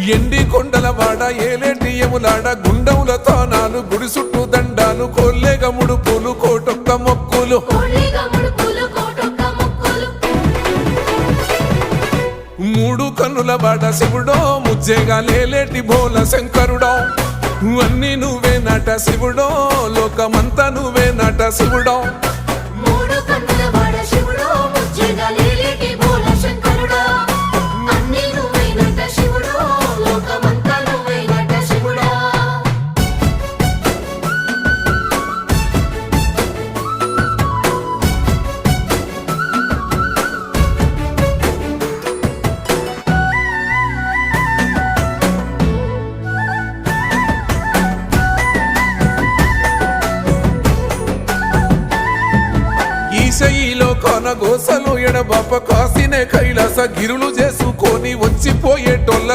ఎండి కొండలవాడ ఏలేటి యములాడ గుండముల తానాలు గుడి చుట్టూ దండాలు కొల్లేగ ముడుపులు కోటొక్క మొక్కులు మూడు కన్నుల వాడ శివుడో ముజ్జేగా లేలేటి బోల శంకరుడో అన్ని నువ్వే నట శివుడో లోకమంతా నువ్వే నట శివుడో ఈశయిలో కొనగోసలు ఎడబాప కాసినే కైలాస గిరులు చేసుకొని వచ్చిపోయేటోళ్ళ